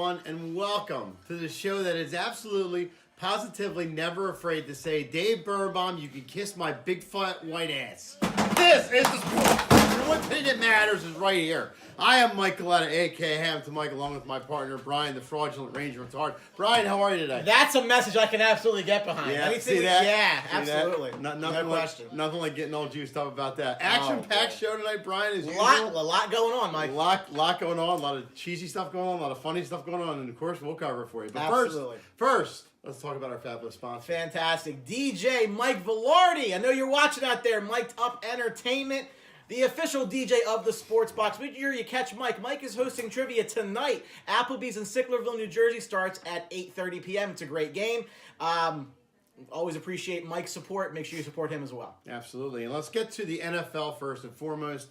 everyone, and welcome to the show that is absolutely, positively never afraid to say, Dave Birnbaum, you can kiss my big fat white ass. This is the sport. The one thing that matters is right here. I am Mike Galetta, a.k.a. Hamilton Mike, along with my partner, Brian, the fraudulent Ranger of Hard. Brian, how are you today? That's a message I can absolutely get behind. Yeah, see that? Yeah, See absolutely. That? No question. Nothing like getting all juiced up about that. Action-packed show tonight, Brian. A lot going on, Mike. A lot going on. A lot of cheesy stuff going on. A lot of funny stuff going on. And, of course, we'll cover it for you. But absolutely. First, let's talk about our fabulous sponsor. Fantastic. DJ Mike Velardi. I know you're watching out there. Mic'd Up Entertainment. The official DJ of the Sports Box. Make sure you catch Mike. Mike is hosting trivia tonight. Applebee's in Sicklerville, New Jersey starts at 8:30 p.m. It's a great game. Always appreciate Mike's support. Make sure you support him as well. Absolutely. And let's get to the NFL first and foremost.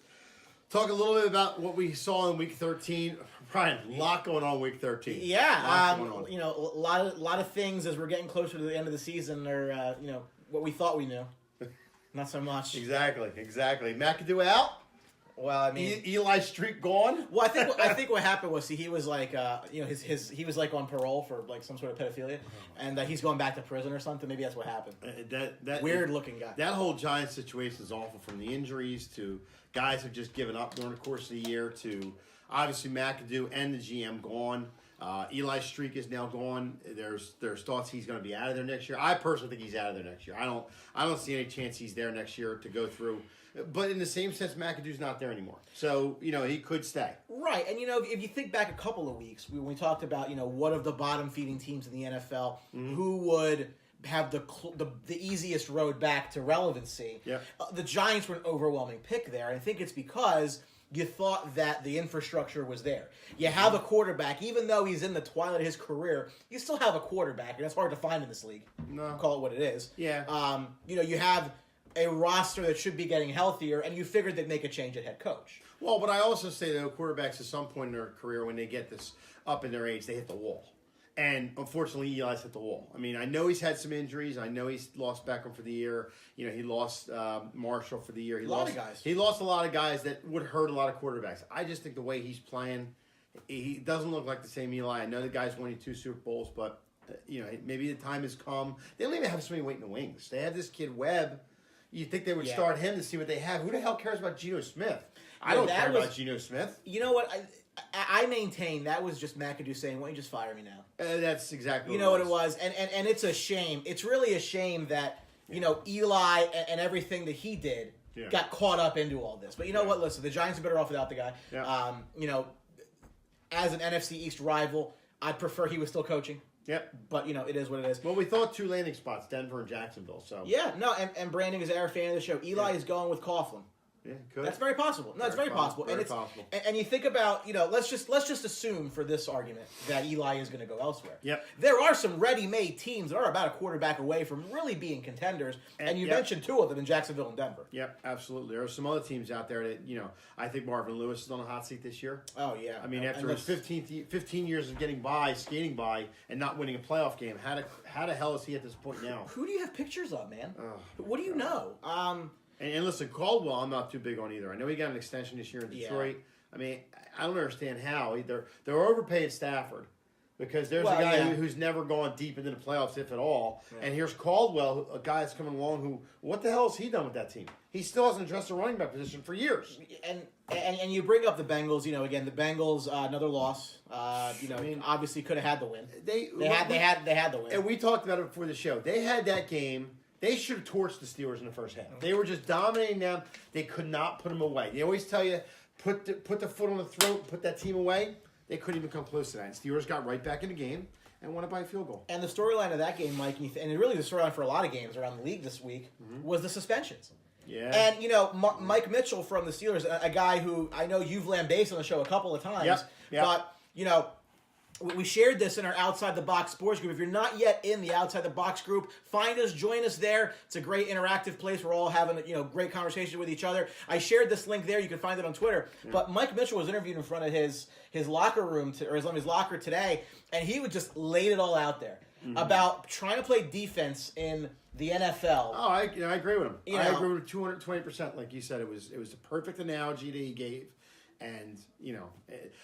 Talk a little bit about what we saw in Week 13. Brian, a lot going on Week 13. Yeah. You know, a lot of things as we're getting closer to the end of the season are, what we thought we knew. Not so much. Exactly. McAdoo out. Well, I mean, Eli Street gone. Well, I think what happened was he was like, he was like on parole for like some sort of pedophilia, and he's going back to prison or something. Maybe that's what happened. That weird looking guy. That whole Giants situation is awful. From the injuries to guys who've just given up during the course of the year to obviously McAdoo and the GM gone. Eli Streak is now gone. There's thoughts he's going to be out of there next year. I personally think he's out of there next year. I don't see any chance he's there next year to go through. But in the same sense, McAdoo's not there anymore. So, he could stay. Right. And, if you think back a couple of weeks, when we talked about, what of the bottom-feeding teams in the NFL, who would have the easiest road back to relevancy, the Giants were an overwhelming pick there. I think it's because you thought that the infrastructure was there. You have a quarterback, even though he's in the twilight of his career, you still have a quarterback, and that's hard to find in this league. No. Call it what it is. Yeah. You have a roster that should be getting healthier, and you figured they'd make a change at head coach. Well, but I also say, though, quarterbacks at some point in their career, when they get this up in their age, they hit the wall. And unfortunately, Eli's hit the wall. I mean, I know he's had some injuries. I know he's lost Beckham for the year. He lost Marshall for the year. He lost a lot of guys that would hurt a lot of quarterbacks. I just think the way he's playing, he doesn't look like the same Eli. I know the guy's winning 2 Super Bowls, but maybe the time has come. They don't even have somebody waiting in the wings. They have this kid Webb. You think they would start him to see what they have? Who the hell cares about Geno Smith? I don't care about Geno Smith. You know what? I maintain that was just McAdoo saying, "Why don't you just fire me now?" That's exactly what it was. And it's a shame. It's really a shame that Eli and everything that he did got caught up into all this. But you know what? Listen, the Giants are better off without the guy. Yeah. As an NFC East rival, I'd prefer he was still coaching. Yep. But, it is what it is. Well, we thought 2 landing spots, Denver and Jacksonville. So yeah, no, and Brandon is our fan of the show. Eli is going with Coughlin. Yeah, good. That's very possible. No, it's very possible. Very possible. And you think about, let's just assume for this argument that Eli is going to go elsewhere. Yep. There are some ready-made teams that are about a quarterback away from really being contenders, and you mentioned 2 of them in Jacksonville and Denver. Yep, absolutely. There are some other teams out there that, I think Marvin Lewis is on a hot seat this year. Oh, yeah. I mean, after his 15 years of skating by, and not winning a playoff game, how the hell is he at this point now? Who do you have pictures of, man? What do you know? And listen, Caldwell, I'm not too big on either. I know he got an extension this year in Detroit. Yeah. I mean, I don't understand how. They're overpaying Stafford because there's a guy who's never gone deep into the playoffs, if at all. Yeah. And here's Caldwell, a guy that's coming along who, what the hell has he done with that team? He still hasn't addressed the running back position for years. And you bring up the Bengals. Again, the Bengals, another loss. Obviously could have had the win. They had the win. And we talked about it before the show. They had that game. They should have torched the Steelers in the first half. They were just dominating them. They could not put them away. They always tell you, put the foot on the throat, put that team away. They couldn't even come close to that. And Steelers got right back in the game and won it by a field goal. And the storyline of that game, Mike, and really the storyline for a lot of games around the league this week, was the suspensions. Yeah. And, Mike Mitchell from the Steelers, a guy who I know you've lambasted on the show a couple of times. Yep. But, we shared this in our Outside the Box sports group. If you're not yet in the Outside the Box group, find us, join us there. It's a great interactive place. We're all having great conversation with each other. I shared this link there. You can find it on Twitter. Yeah. But Mike Mitchell was interviewed in front of his locker room his locker today, and he would just laid it all out there about trying to play defense in the NFL. Oh, I agree with him. I agree with him 220%. Like you said, it was a perfect analogy that he gave. And,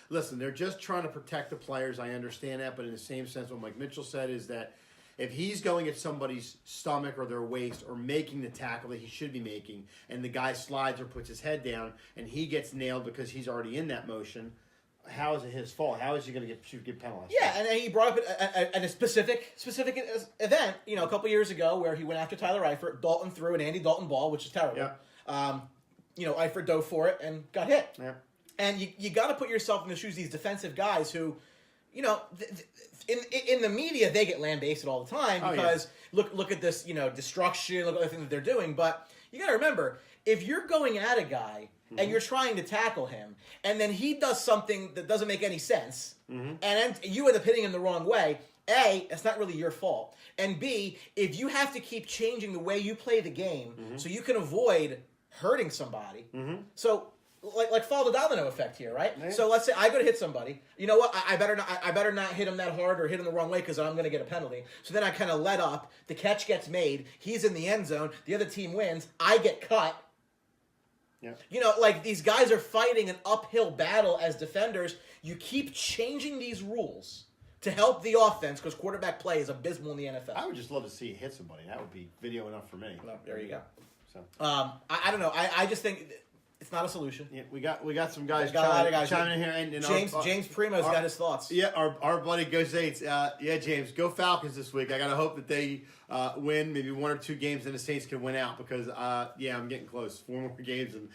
listen, they're just trying to protect the players. I understand that. But in the same sense, what Mike Mitchell said is that if he's going at somebody's stomach or their waist or making the tackle that he should be making, and the guy slides or puts his head down and he gets nailed because he's already in that motion, how is it his fault? How is he going to get penalized? Yeah, and he brought up a specific event, a couple years ago where he went after Tyler Eifert. Dalton threw an Andy Dalton ball, which is terrible. Yeah. Eifert dove for it and got hit. Yeah. And you got to put yourself in the shoes of these defensive guys who, in the media, they get lambasted all the time because look at this, destruction, look at the things that they're doing. But you got to remember, if you're going at a guy and you're trying to tackle him, and then he does something that doesn't make any sense, and then you end up hitting him the wrong way, A, it's not really your fault. And B, if you have to keep changing the way you play the game so you can avoid hurting somebody, so like follow the domino effect here, right? Yeah. So let's say I go to hit somebody. You know what? I better not hit him that hard or hit him the wrong way because I'm going to get a penalty. So then I kind of let up. The catch gets made. He's in the end zone. The other team wins. I get cut. Yeah. These guys are fighting an uphill battle as defenders. You keep changing these rules to help the offense because quarterback play is abysmal in the NFL. I would just love to see you hit somebody. That would be video enough for me. Well, there you go. So I don't know. I just think it's not a solution. Yeah, we got some guys chiming in here, and James Primo's got his thoughts. Yeah, our buddy Go Saints. James, go Falcons this week. I gotta hope that they win maybe one or two games, and the Saints can win out because I'm getting close. 4 more games, and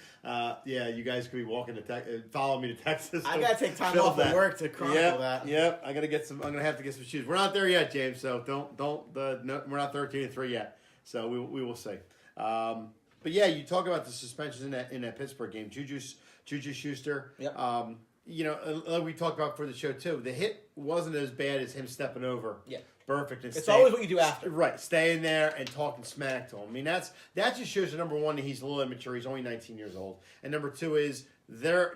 you guys could be walking to follow me to Texas. I gotta take time off of work to chronicle that. Yep, I'm gonna have to get some shoes. We're not there yet, James. So we're not 13-3 yet. So we will see. But yeah, you talk about the suspensions in that Pittsburgh game. Juju Schuster. Yep. Like we talked about for the show too. The hit wasn't as bad as him stepping over. Yeah. Perfect. And it's always what you do after. Right. Staying there and talking smack to him. I mean, that just shows you, number one, that he's a little immature. He's only 19 years old. And number two is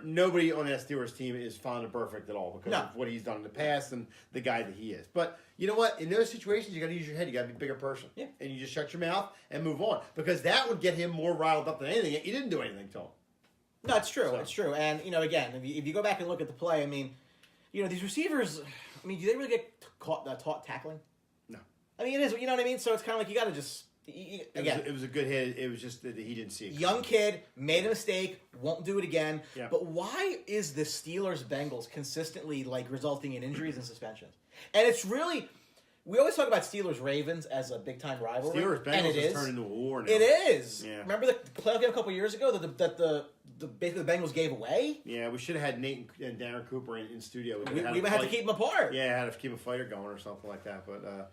nobody on that Steelers team is fond of Perfect at all because of what he's done in the past and the guy that he is. But you know what? In those situations, you got to use your head. You got to be a bigger person. Yeah. And you just shut your mouth and move on because that would get him more riled up than anything. He didn't do anything to him. No, it's true. It's true. And, again, if you go back and look at the play, I mean, these receivers, do they really get taught tackling? No. I mean, it is, you know what I mean? So it's kind of like you got to just, again. It was a good hit. It was just that he didn't see it. Young kid, made a mistake, won't do it again. Yeah. But why is the Steelers-Bengals consistently, resulting in injuries and suspensions? And it's really... We always talk about Steelers-Ravens as a big-time rivalry. Steelers-Bengals has turned into a war now. It is. Yeah. Remember the playoff game a couple years ago that basically the Bengals gave away? Yeah, we should have had Nate and Darren Cooper in studio. We might have to keep them apart. Yeah, had to keep a fighter going or something like that. But,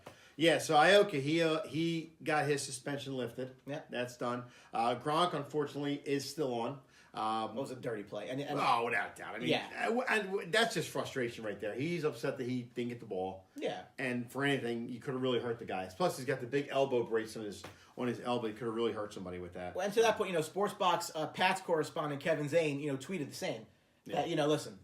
so Ioka, he got his suspension lifted. Yeah. That's done. Gronk, unfortunately, is still on. It was a dirty play. And without a doubt. I mean, and that's just frustration right there. He's upset that he didn't get the ball. Yeah. And for anything, you could have really hurt the guy. Plus, he's got the big elbow brace on his elbow. He could have really hurt somebody with that. Well, and to that point, Sportsbox Pats correspondent Kevin Zane, tweeted the same. Yeah. That, listen,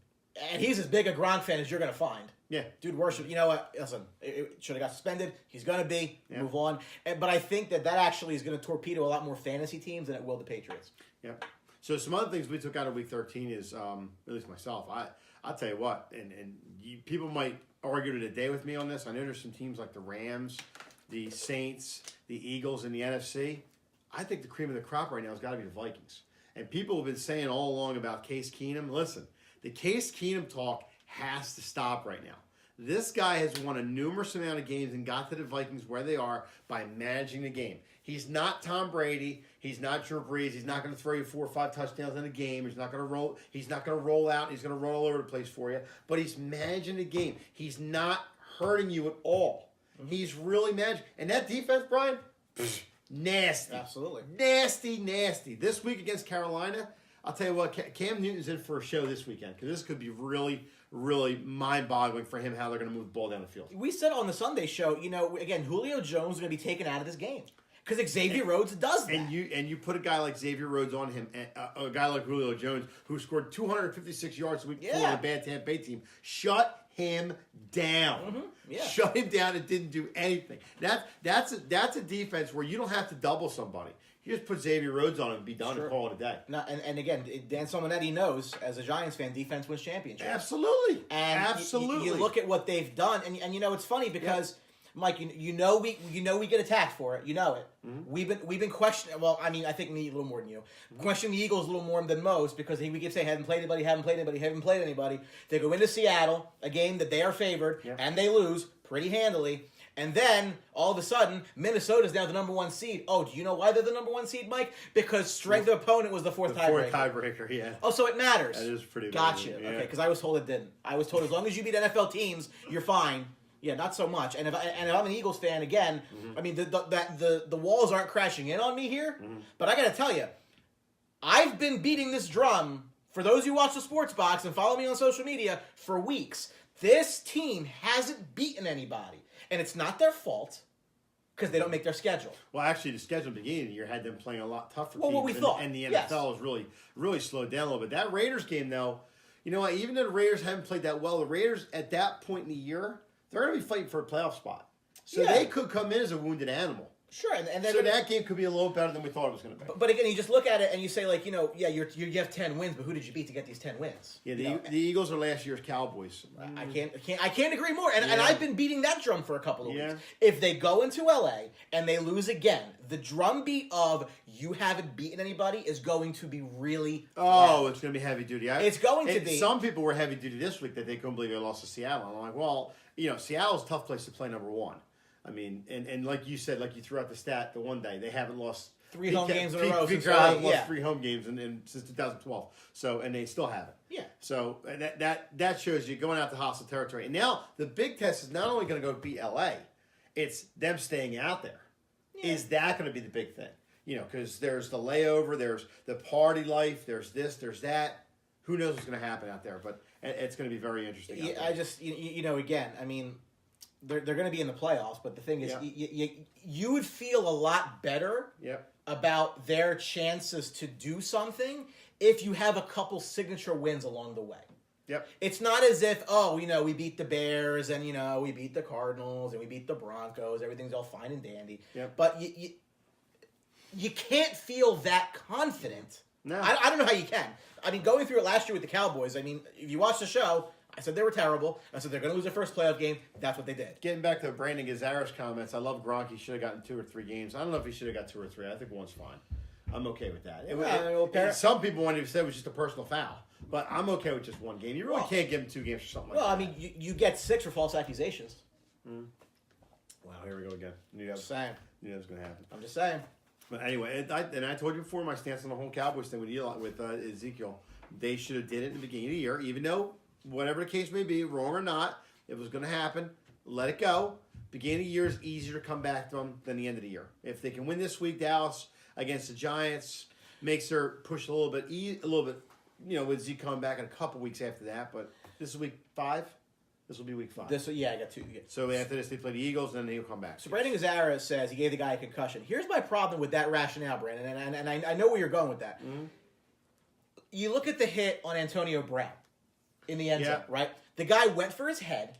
and he's as big a Gronk fan as you're going to find. Yeah. Dude, worship. You know what? Listen, it should have got suspended. He's going to be. Yeah. Move on. But I think that actually is going to torpedo a lot more fantasy teams than it will the Patriots. Yeah. So some other things we took out of Week 13 is, at least myself, I'll tell you what, and people might argue today with me on this. I know there's some teams like the Rams, the Saints, the Eagles, and the NFC. I think the cream of the crop right now has got to be the Vikings. And people have been saying all along about Case Keenum. Listen, the Case Keenum talk has to stop right now. This guy has won a numerous amount of games and got to the Vikings where they are by managing the game. He's not Tom Brady. He's not Drew Brees. He's not going to throw you 4 or 5 touchdowns in a game. He's not going to roll. He's not going to roll out. He's going to roll all over the place for you. But he's managing the game. He's not hurting you at all. Mm-hmm. He's really managing. And that defense, Brian, nasty. Absolutely. Nasty. This week against Carolina, I'll tell you what, Cam Newton's in for a show this weekend because this could be really, really mind-boggling for him how they're going to move the ball down the field. We said on the Sunday show, again, Julio Jones is going to be taken out of this game. Because Xavier Rhodes does that. And you put a guy like Xavier Rhodes on him, a guy like Julio Jones, who scored 256 yards a week before on a bad Tampa Bay team. Shut him down. Mm-hmm. Yeah. Shut him down and didn't do anything. That's a defense where you don't have to double somebody. You just put Xavier Rhodes on him and be done and call it a day. No, and again, Dan Salmonetti knows, as a Giants fan, defense wins championships. Absolutely. And Absolutely. You look at what they've done, and you know it's funny because Mike, you know we get attacked for it. You know it. Mm-hmm. We've been questioning. Well, I mean, I think me a little more than you. Questioning the Eagles a little more than most because we keep saying haven't played anybody. They go into Seattle, a game that they are favored, and they lose pretty handily. And then, all of a sudden, Minnesota's now the number 1 seed. Oh, do you know why they're the number 1 seed, Mike? Because strength of opponent was the fourth tiebreaker. Tiebreaker, yeah. Oh, so it matters. That is pretty Gotcha. amazing, Okay, because I was told it didn't. I was told as long as you beat NFL teams, you're fine. Yeah, not so much. And if I'm an Eagles fan again, I mean the walls aren't crashing in on me here. But I got to tell you, I've been beating this drum for those who watch the Sports Box and follow me on social media for weeks. This team hasn't beaten anybody, and it's not their fault because they don't make their schedule. Well, actually, the schedule at the beginning of the year had them playing a lot tougher teams. Well, what we thought, and the NFL has really slowed down a little bit. That Raiders game, though, you know what? Even though the Raiders haven't played that well, the Raiders at that point in the year, they're going to be fighting for a playoff spot. So they could come in as a wounded animal. Sure, and so that game could be a little better than we thought it was going to be. But again, you just look at it and you say, like, you have 10 wins, but who did you beat to get these 10 wins? Yeah, the Eagles are last year's Cowboys. I can't agree more. And I've been beating that drum for a couple of weeks. Yeah. If they go into LA and they lose again, the drumbeat of you haven't beaten anybody is going to be really loud. It's going to be heavy duty. It's going to be. Some people were heavy duty this week that they couldn't believe they lost to Seattle. And I'm like, well, Seattle's a tough place to play number 1. I mean, and like you said, like you threw out the stat the one day, they haven't lost 3 home games in a row. Pete Carroll lost 3 home games since 2012. So, and they still haven't. Yeah. So that shows you going out to hostile territory. And now the big test is not only going to go beat LA, it's them staying out there. Yeah. Is that going to be the big thing? Because there's the layover, there's the party life, there's this, there's that. Who knows what's going to happen out there? But it's going to be very interesting. Yeah, I just again, I mean. They're going to be in the playoffs, but the thing is, you would feel a lot better about their chances to do something if you have a couple signature wins along the way. Yep. It's not as if, we beat the Bears and, we beat the Cardinals and we beat the Broncos. Everything's all fine and dandy. Yep. But you can't feel that confident. No. I don't know how you can. I mean, going through it last year with the Cowboys, I mean, if you watch the show, I said they were terrible. I said they're going to lose their first playoff game. That's what they did. Getting back to Brandon Gazara's comments, I love Gronk. He should have gotten 2 or 3 games. I don't know if he should have got 2 or 3. I think one's fine. I'm okay with that. Some people wanted to say it was just a personal foul, but I'm okay with just 1 game. You really can't give him 2 games or something like that. Well, I mean, you get 6 for false accusations. Wow, here we go again. Knew that was going to happen. I'm just saying. But anyway, and I told you before my stance on the whole Cowboys thing with Ezekiel. They should have did it in the beginning of the year, even though whatever the case may be, wrong or not, if it was going to happen, let it go. Beginning of the year is easier to come back from than the end of the year. If they can win this week, Dallas against the Giants makes their push a little bit, with Zeke coming back in a couple weeks after that. But this is week 5. This will be week 5. I got 2. So after this, they play the Eagles, and then he'll come back. So Brandon Gazara says he gave the guy a concussion. Here's my problem with that rationale, Brandon, and I know where you're going with that. Mm-hmm. You look at the hit on Antonio Brown in the end zone, right? The guy went for his head,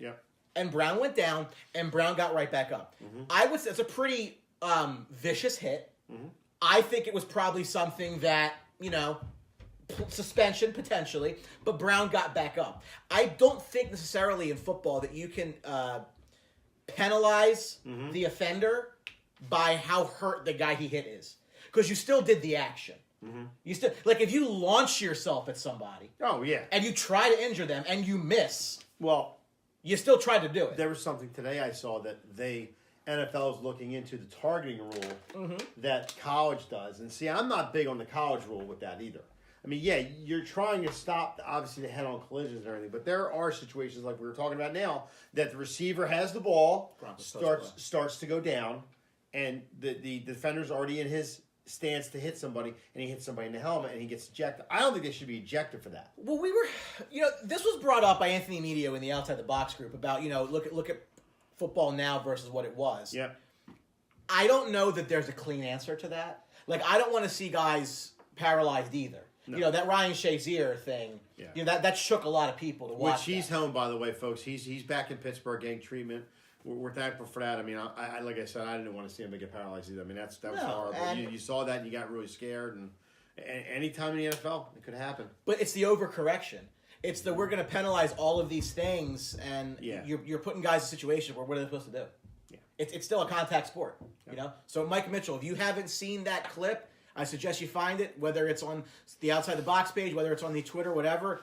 and Brown went down, and Brown got right back up. Mm-hmm. I would say it's a pretty vicious hit. Mm-hmm. I think it was probably something that, suspension potentially, but Brown got back up. I don't think necessarily in football that you can penalize the offender by how hurt the guy he hit is, because you still did the action. Mm-hmm. You still if you launch yourself at somebody. Oh yeah. And you try to injure them and you miss. Well, you still tried to do it. There was something today I saw that NFL is looking into the targeting rule that college does, and see, I'm not big on the college rule with that either. I mean, yeah, you're trying to stop obviously the head-on collisions and everything, but there are situations like we were talking about now that the receiver has the ball, starts to go down, and the defender's already in his stance to hit somebody, and he hits somebody in the helmet, and he gets ejected. I don't think they should be ejected for that. Well, this was brought up by Anthony Medio in the Outside the Box group about, look at football now versus what it was. Yeah. I don't know that there's a clean answer to that. I don't want to see guys paralyzed either. No. That Ryan Shazier thing, that shook a lot of people to watch. Which he's home, by the way, folks. He's back in Pittsburgh getting treatment we're thankful for that. I mean, I like I said, I didn't want to see him get paralyzed either. I mean, that was No, horrible. and- You saw that and you got really scared. And anytime in the NFL, it could happen. But it's the overcorrection. It's the we're going to penalize all of these things, and you're putting guys in situations where what are they supposed to do? Yeah. It's still a contact sport, you know? So, Mike Mitchell, if you haven't seen that clip, I suggest you find it, whether it's on the Outside the Box page, whether it's on the Twitter, whatever.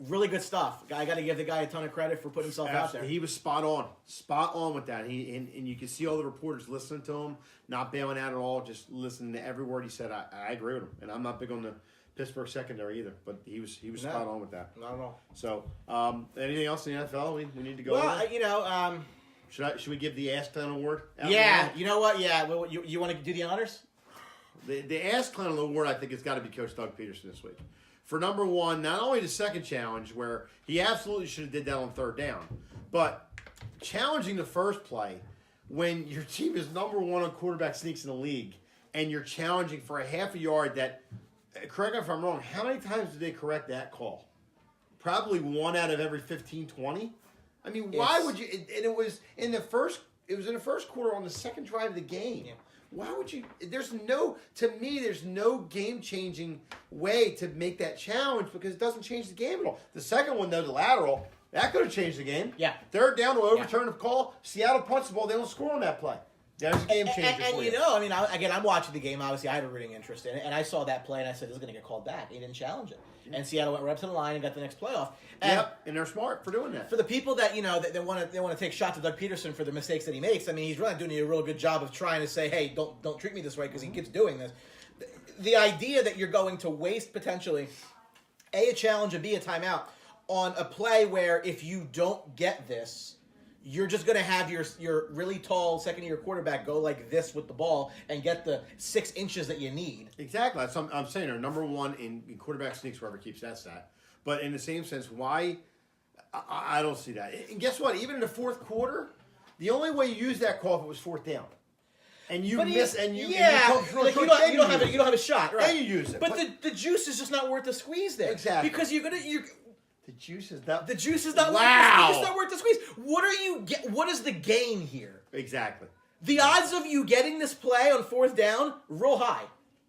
Really good stuff. I got to give the guy a ton of credit for putting himself out there. He was spot on with that. And you can see all the reporters listening to him, not bailing out at all, just listening to every word he said. I agree with him, and I'm not big on the Pittsburgh secondary either, but he was spot on with that. Not at all. So, anything else in the NFL we need to go Well, over? you know, Should we give the Ask Clown Award? out yeah, now? you know what? Yeah, well, you want to do the honors? The Ask Clown Award, I think, has got to be Coach Doug Peterson this week. For number one, not only the second challenge, where he absolutely should have did that on third down, but challenging the first play when your team is number one on quarterback sneaks in the league, and you're challenging for a half a yard that, correct me if I'm wrong, how many times did they correct that call? Probably 1 out of every 15, 20. I mean, why would you? And it was in the first quarter on the second drive of the game. Yeah. Why would you? There's no game-changing way to make that challenge because it doesn't change the game at all. The second one, though, the lateral, that could have changed the game. Yeah. Third down to overturn the call. Seattle punts the ball. They don't score on that play. That's a game changer And for you know, I mean, I'm watching the game. Obviously, I have a rooting interest in it, and I saw that play, and I said, "This is going to get called back." He didn't challenge it, and Seattle went right up to the line and got the next playoff. And and they're smart for doing that. for the people that that want to take shots at Doug Peterson for the mistakes that he makes, I mean, he's really doing a real good job of trying to say, "Hey, don't treat me this way," because he keeps doing this. The idea that you're going to waste potentially a challenge and B a timeout on a play where if you don't get this, you're just going to have your really tall second-year quarterback go like this with the ball and get the 6 inches that you need. Exactly. That's what I'm saying. They're number one in quarterback sneaks, whoever keeps that stat. But in the same sense, why? I don't see that. And guess what? Even in the fourth quarter, the only way you use that call if it was fourth down. And you miss, and you come through like you don't have a shot, right? Then you use it. But the juice is just not worth the squeeze there. Exactly. Because you're the juice is not. the juice is not Wow. worth the squeeze. It's not worth the squeeze. What is the gain here? Exactly. The odds of you getting this play on fourth down, real high.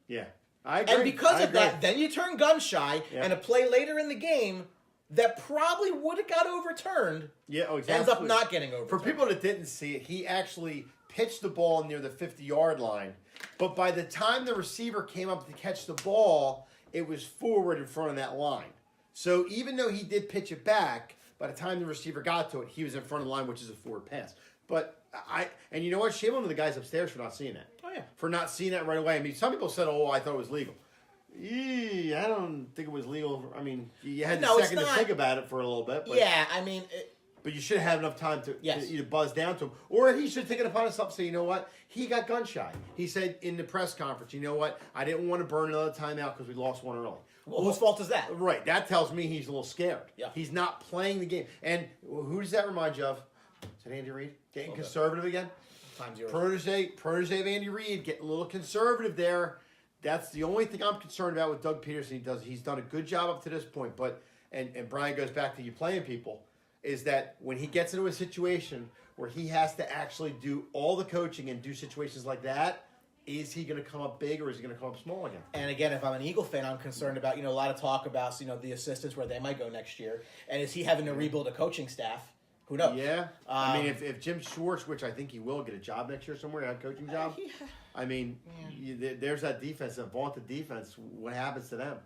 Yeah. I agree. And because of that, then you turn gun shy, Yeah. and a play later in the game that probably would have got overturned exactly. ends up not getting overturned. For people that didn't see it, he actually pitched the ball near the 50-yard line. But by the time the receiver came up to catch the ball, it was forward in front of that line. So even though he did pitch it back, by the time the receiver got to it, he was in front of the line, which is a forward pass. But and you know what? Shame on the guys upstairs for not seeing that. Oh, yeah. For not seeing that right away. I mean, some people said, "Oh, I thought it was legal." I don't think it was legal. I mean, you had a second to think about it for a little bit. But, yeah, I mean... But you should have had enough time to Yes. either buzz down to him, or he should take it upon himself and say, you know what? He got gun shy. He said in the press conference, you know what? I didn't want to burn another timeout because we lost one early. Well, whose fault is that? Right. That tells me he's a little scared. Yeah. He's not playing the game. And who does that remind you of? Is it Andy Reid? Getting conservative again? Times yours. Protege of Andy Reid, getting a little conservative there. That's the only thing I'm concerned about with Doug Peterson. He's done a good job up to this point. But and Brian goes back to you playing people, is that when he gets into a situation where he has to actually do all the coaching and do situations like that, is he going to come up big or is he going to come up small again? And again, if I'm an Eagle fan, I'm concerned about, a lot of talk about, the assistants where they might go next year. And is he having to rebuild a coaching staff? Who knows? Yeah. I mean, if Jim Schwartz, which I think he will, get a job next year somewhere, a head coaching job, I mean, there's that defense, that vaunted defense. What happens to them?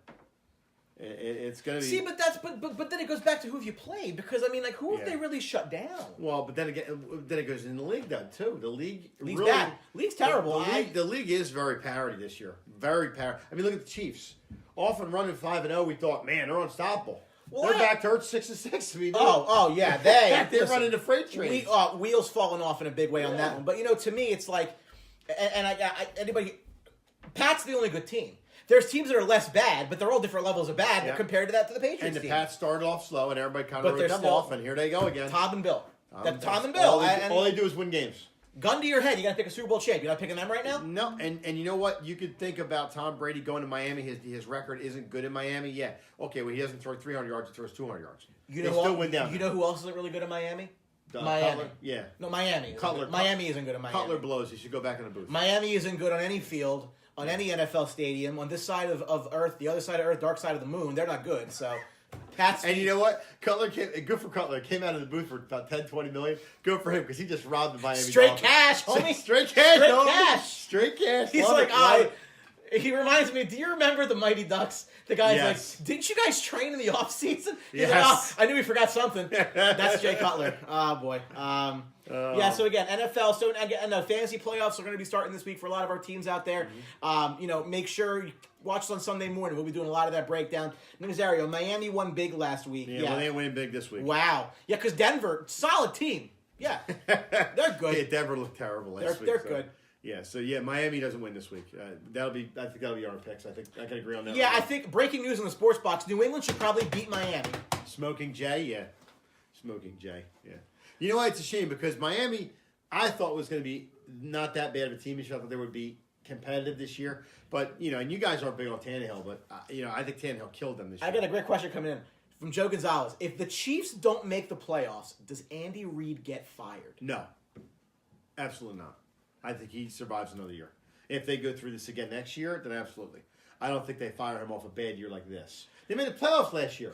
It's going to be... See, but then it goes back to who have you played, because, I mean, like, who have they really shut down? Well, but then again, it goes in the league, though, too. The league's really bad. League's terrible. The league is very parity this year. Very parity. I mean, look at the Chiefs. Off and running 5-0, we thought, man, they're unstoppable. Well, they're back to earth 6-6. I mean, yeah, they're running the freight train. Wheels falling off in a big way on that one. But to me, it's like, Pat's the only good team. There's teams that are less bad, but they're all different levels of bad compared to the Patriots and the team. Pats started off slow, and everybody kind of wrote them off, and here they go again. Tom and Bill. Tom and Bill. All they do is win games. Gun to your head. You got to pick a Super Bowl champ. You're not picking them right now? No, and you know what? You could think about Tom Brady going to Miami. His record isn't good in Miami. Yeah. Okay, well, he doesn't throw 300 yards. He throws 200 yards. They still win down. You know who else isn't really good in Miami? Miami. Cutler? Yeah. No, Miami. Cutler. Miami isn't good at Miami. Cutler blows. He should go back in the booth. Miami isn't good on any field, on any NFL stadium, on this side of Earth, the other side of Earth, dark side of the moon. They're not good. So, And you know what? Cutler good for Cutler. Came out of the booth for about 10, 20 million. Good for him because he just robbed the Miami straight Dolphins. cash, homie. Straight cash, Straight homie. cash. Straight cash. He's Love like, it. he reminds me, do you remember the Mighty Ducks? The guy's Yes. like, didn't you guys train in the offseason? He's Yes. like, I knew we forgot something. That's Jay Cutler. Oh, boy. Yeah, so again, NFL, so again, the fantasy playoffs are going to be starting this week for a lot of our teams out there. Make sure you watch us on Sunday morning. We'll be doing a lot of that breakdown. Nazario, Miami won big last week. Yeah, well, they ain't winning big this week. Wow. Yeah, because Denver, solid team. Yeah, they're good. Yeah, Denver looked terrible last week. They're good. Yeah, so Miami doesn't win this week. I think that'll be our picks. I think I can agree on that. Yeah, one. I think breaking news in the sports box: New England should probably beat Miami. Smoking Jay, yeah. Smoking Jay, yeah. You know what? It's a shame because Miami, I thought was going to be not that bad of a team. I thought they would be competitive this year. But, and you guys aren't big on Tannehill, but, I think Tannehill killed them this year. I got a great question coming in from Joe Gonzalez. If the Chiefs don't make the playoffs, does Andy Reid get fired? No. Absolutely not. I think he survives another year. If they go through this again next year, then absolutely. I don't think they fire him off a bad year like this. They made the playoffs last year.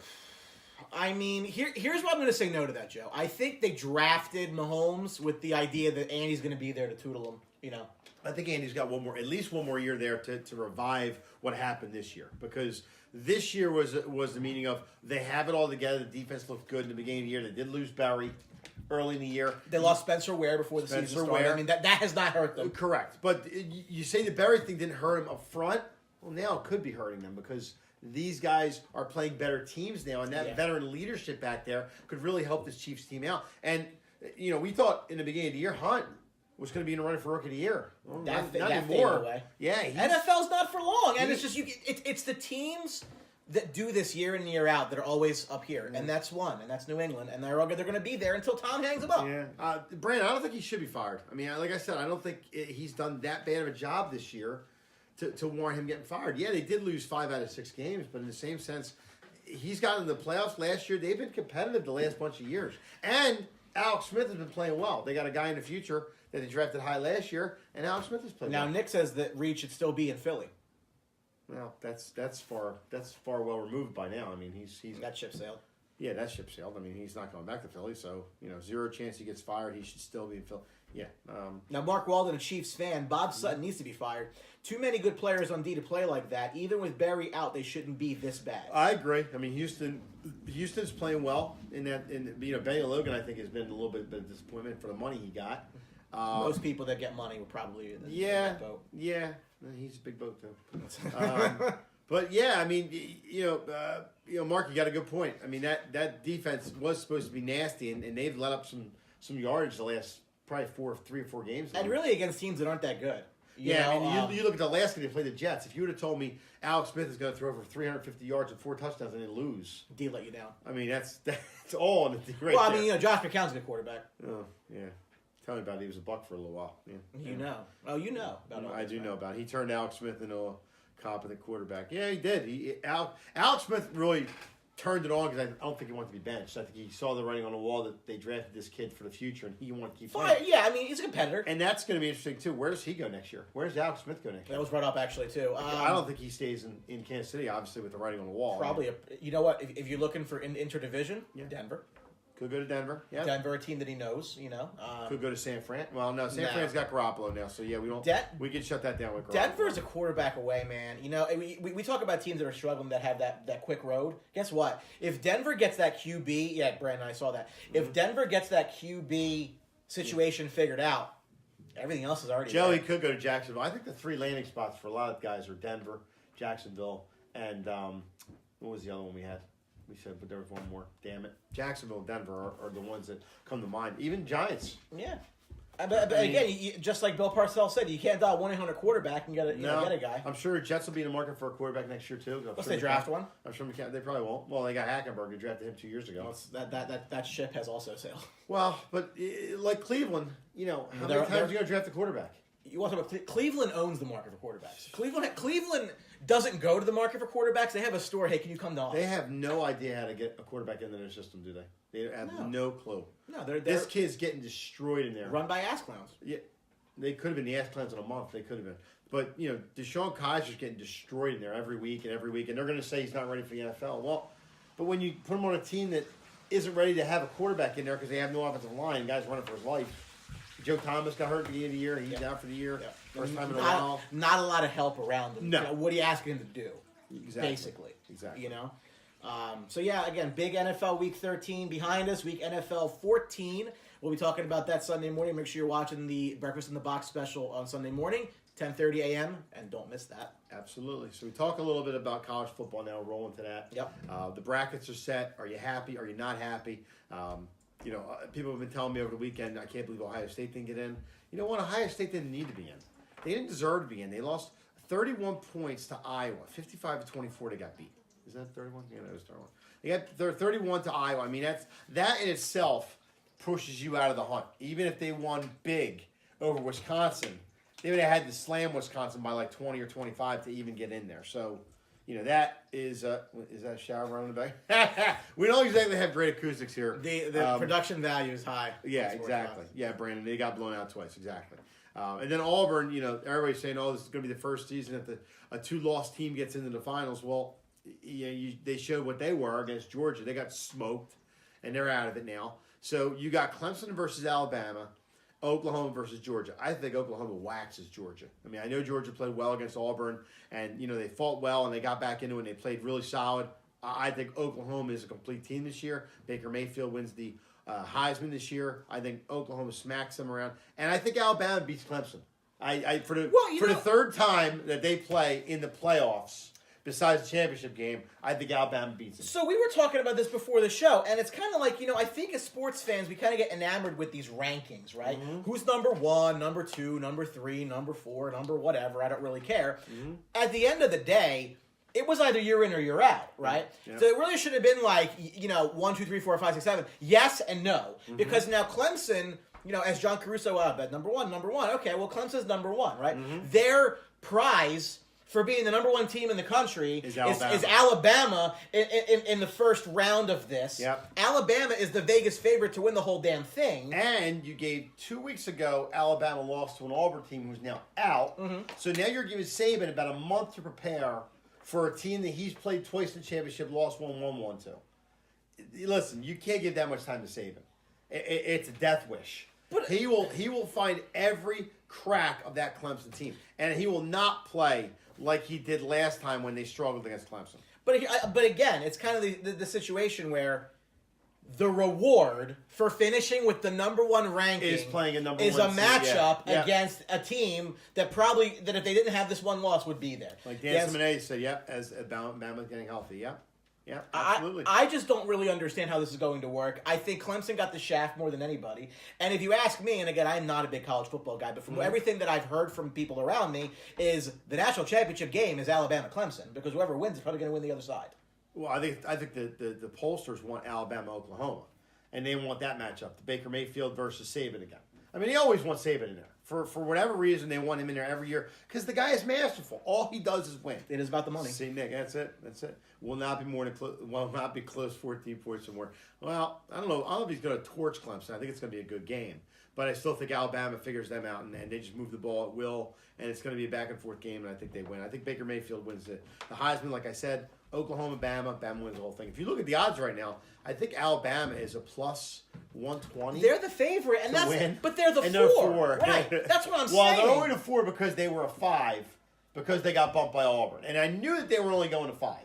I mean, here's what I'm going to say no to that, Joe. I think they drafted Mahomes with the idea that Andy's going to be there to tutel him, I think Andy's got at least one more year there to revive what happened this year. Because this year was the meaning of they have it all together. The defense looked good in the beginning of the year. They did lose Barry early in the year. They lost Spencer Ware before the season started. Ware. I mean, that has not hurt them. Correct. But you say the Barry thing didn't hurt him up front. Well, now it could be hurting them because these guys are playing better teams now, and that veteran leadership back there could really help this Chiefs team out. And, we thought in the beginning of the year, Hunt was going to be in the running for Rookie of the Year. Well, not anymore. Away. Yeah. NFL's not for long. And it's just, it's the teams that do this year in and year out that are always up here. And that's one, and that's New England. And they're going to be there until Tom hangs them up. Yeah. Brandon, I don't think he should be fired. I mean, like I said, I don't think he's done that bad of a job this year to warrant him getting fired. Yeah, they did lose 5 out of 6 games, but in the same sense, he's gotten the playoffs last year. They've been competitive the last bunch of years. And Alex Smith has been playing well. They got a guy in the future that they drafted high last year, and Alex Smith has played well. Now, Nick says that Reed should still be in Philly. Well, that's far well removed by now. I mean, he's that ship sailed. Yeah, that ship sailed. I mean, he's not going back to Philly, so 0 chance he gets fired. He should still be in Philly. Yeah. Now, Mark Walden, a Chiefs fan, Bob Sutton needs to be fired. Too many good players on D to play like that. Even with Barry out, they shouldn't be this bad. I agree. I mean, Houston's playing well in that. Benny Logan, I think, has been a little bit of a disappointment for the money he got. Most people that get money were probably in that boat. Yeah. He's a big boat too. But yeah, I mean, Mark, you got a good point. I mean, that defense was supposed to be nasty, and they've let up some yardage the last probably 3 or 4 games. And really against teams that aren't that good. You look at the last game they played the Jets. If you would have told me Alex Smith is going to throw for 350 yards and 4 touchdowns and then lose, D let you down. I mean, that's all on the right. Well, I mean, Josh McCown's a good quarterback. Oh yeah. Tell me about it. He was a buck for a little while. Yeah. You know. Oh, you know about it. I do know about it. He turned Alex Smith into a competent quarterback. Yeah, he did. Alex Smith really turned it on because I don't think he wanted to be benched. I think he saw the writing on the wall that they drafted this kid for the future, and he wanted to keep playing. Yeah, I mean, he's a competitor. And that's going to be interesting, too. Where does he go next year? Where does Alex Smith go next year? That was brought up, actually, too. I don't think he stays in Kansas City, obviously, with the writing on the wall. Probably. You know what? If you're looking for interdivision, Denver. Could go to Denver. Yeah. Denver, a team that he knows, Could go to San Fran. Well, no, San Fran's got Garoppolo now, so yeah, we can shut that down with Garoppolo. Denver's a quarterback away, man. We talk about teams that are struggling that have that quick road. Guess what? If Denver gets that QB, Brandon, I saw that. If Denver gets that QB situation figured out, everything else is already Joey there. could go to Jacksonville. I think the 3 landing spots for a lot of guys are Denver, Jacksonville, and what was the other one we had? We said, but there was one more. Damn it. Jacksonville and Denver are the ones that come to mind. Even Giants. Yeah. But again, just like Bill Parcells said, you can't dial 1-800 quarterback and get a guy. I'm sure Jets will be in the market for a quarterback next year, too. Unless they draft one. I'm sure they probably won't. Well, they got Hackenberg. They drafted him 2 years ago. Well, that ship has also sailed. Well, but like Cleveland, how many times are you going to draft a quarterback? you want to talk about Cleveland owns the market for quarterbacks. Cleveland doesn't go to the market for quarterbacks. They have a store. Hey, can you come to us? They have no idea how to get a quarterback into their system, do they? They have no clue. No, this kid's getting destroyed in there. Run by ass clowns. Yeah, they could have been the ass clowns in a month. They could have been. But, Deshaun Kaiser's getting destroyed in there every week, and they're going to say he's not ready for the NFL. Well, but when you put him on a team that isn't ready to have a quarterback in there because they have no offensive line, guy's running for his life. Joe Thomas got hurt at the beginning of the year. He's out for the year. First time in a while. Not a lot of help around him. No. What are you asking him to do? Exactly. Basically. Exactly. Again, big NFL Week 13 behind us. Week NFL 14. We'll be talking about that Sunday morning. Make sure you're watching the Breakfast in the Box special on Sunday morning, 10:30 a.m., and don't miss that. Absolutely. So we talk a little bit about college football now. Roll into that. Yep. The brackets are set. Are you happy? Are you not happy? People have been telling me over the weekend, I can't believe Ohio State didn't get in. You know what? Ohio State didn't need to be in. They didn't deserve to be in. They lost 31 points to Iowa. 55-24 they got beat. Is that 31? Yeah, that was 31. They got 31 to Iowa. I mean, that in itself pushes you out of the hunt. Even if they won big over Wisconsin, they would have had to slam Wisconsin by like 20 or 25 to even get in there. So, that is that a shower running the back? We don't exactly have great acoustics here. The production value is high. Yeah, exactly. Yeah, Brandon, they got blown out twice. Exactly. And then Auburn, everybody's saying, this is going to be the first season that a two-loss team gets into the finals. Well, they showed what they were against Georgia. They got smoked, and they're out of it now. So you got Clemson versus Alabama, Oklahoma versus Georgia. I think Oklahoma waxes Georgia. I mean, I know Georgia played well against Auburn, and, they fought well, and they got back into it, and they played really solid. I think Oklahoma is a complete team this year. Baker Mayfield wins the Heisman this year. I think Oklahoma smacks them around, and I think Alabama beats Clemson. For the third time that they play in the playoffs, besides the championship game, I think Alabama beats them. So we were talking about this before the show, and it's kind of like, I think as sports fans, we kind of get enamored with these rankings, right? Mm-hmm. Who's number 1, number 2, number 3, number 4, number whatever, I don't really care. Mm-hmm. At the end of the day, it was either you're in or you're out, right? Yeah. So it really should have been like, 1, 2, 3, 4, 5, 6, 7, yes and no. Mm-hmm. Because now Clemson, as John Caruso, bet number one. Okay, well, Clemson's number 1, right? Mm-hmm. Their prize for being the number 1 team in the country is Alabama in the first round of this. Yep. Alabama is the Vegas favorite to win the whole damn thing. And you gave 2 weeks ago, Alabama lost to an Auburn team who's now out. Mm-hmm. So now you're giving Saban about a month to prepare for a team that he's played twice in the championship, lost 1-1-1 to. Listen, you can't give that much time to Saban. It's a death wish. But he will find every crack of that Clemson team, and he will not play like he did last time when they struggled against Clemson. But again, it's kind of the situation where the reward for finishing with the number 1 ranking is playing a number is 1 a matchup against a team that if they didn't have this one loss would be there. Like Dan Simonelli said, as Bama's getting healthy, Yeah, absolutely. I just don't really understand how this is going to work. I think Clemson got the shaft more than anybody. And if you ask me, and again, I'm not a big college football guy, but from everything that I've heard from people around me, is the national championship game is Alabama-Clemson, because whoever wins is probably going to win the other side. Well, I think the pollsters want Alabama-Oklahoma, and they want that matchup, the Baker Mayfield versus Saban again. I mean, they always want Saban in there. For whatever reason, they want him in there every year because the guy is masterful. All he does is win. It is about the money. See, Nick, that's it. Will not be close 14 points or more. Well, I don't know if he's going to torch Clemson. I think it's going to be a good game. But I still think Alabama figures them out, and they just move the ball at will, and it's going to be a back-and-forth game, and I think they win. I think Baker Mayfield wins it. The Heisman, like I said, Oklahoma, Bama wins the whole thing. If you look at the odds right now, I think Alabama is a plus 120. They're the favorite, but they're the 4. They're 4. Right, that's what I'm saying. Well, they're only the 4 because they were a 5 because they got bumped by Auburn. And I knew that they were only going to 5.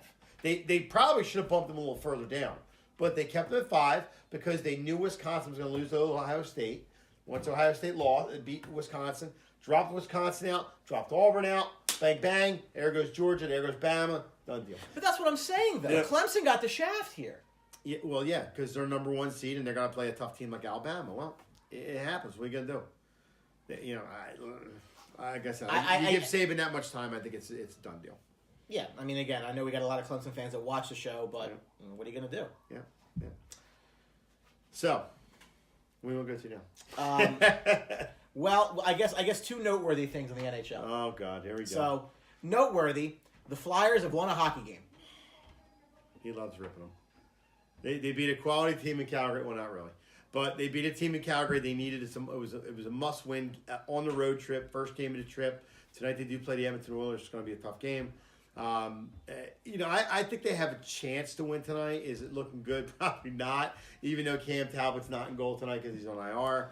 They probably should have bumped them a little further down. But they kept them at 5 because they knew Wisconsin was going to lose to Ohio State. Once Ohio State lost, it beat Wisconsin, dropped Wisconsin out, dropped Auburn out, bang, bang, there goes Georgia, there goes Bama, done deal. But that's what I'm saying, though. Yeah. Clemson got the shaft here. Yeah, well, yeah, because they're number 1 seed and they're going to play a tough team like Alabama. Well, it happens. What are you going to do? Like I said, you give Saban that much time, I think it's a done deal. Yeah, I mean, again, I know we got a lot of Clemson fans that watch the show, but what are you going to do? Yeah. So, we will go to now. Well, I guess two noteworthy things in the NHL. Oh God, here we go. So noteworthy, the Flyers have won a hockey game. He loves ripping them. They beat a quality team in Calgary. Well, not really, but they beat a team in Calgary. They needed some. It was a must win on the road trip. First game of the trip. Tonight they do play the Edmonton Oilers. It's going to be a tough game. I think they have a chance to win tonight. Is it looking good? Probably not. Even though Cam Talbot's not in goal tonight because he's on IR.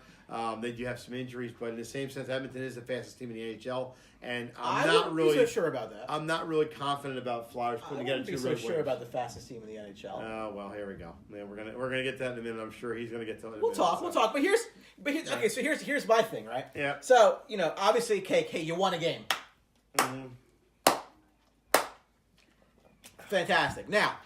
They do have some injuries, but in the same sense, Edmonton is the fastest team in the NHL, and I'm not really so sure about that. I'm not really confident about Flyers putting together two road wins. I'm sure winners. about the fastest team in the NHL. Oh well, here we go. Yeah, we're gonna get to that in a minute. I'm sure he's gonna get to it. We'll talk. But here's okay. So here's my thing, right? Yeah. So obviously, KK, you won a game. Mm-hmm. Fantastic. Now,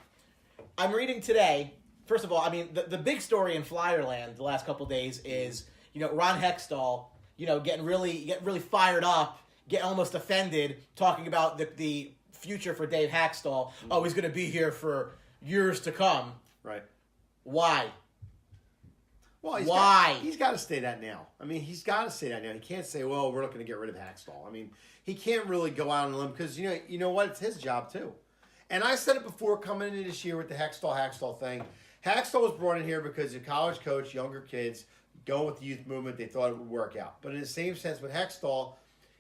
I'm reading today. First of all, I mean the big story in Flyerland the last couple of days is Ron Hextall getting really fired up, getting almost offended, talking about the future for Dave Haxtell. Mm-hmm. Oh, he's going to be here for years to come. Right. Why? Well, he's got to stay that now. I mean, he's got to stay that now. He can't say, well, we're looking to get rid of Haxtell. I mean, he can't really go out on a limb because, you know what? It's his job, too. And I said it before coming into this year with the Hextall thing. Hextall was brought in here because a college coach, younger kids, going with the youth movement, they thought it would work out. But in the same sense with Hextall,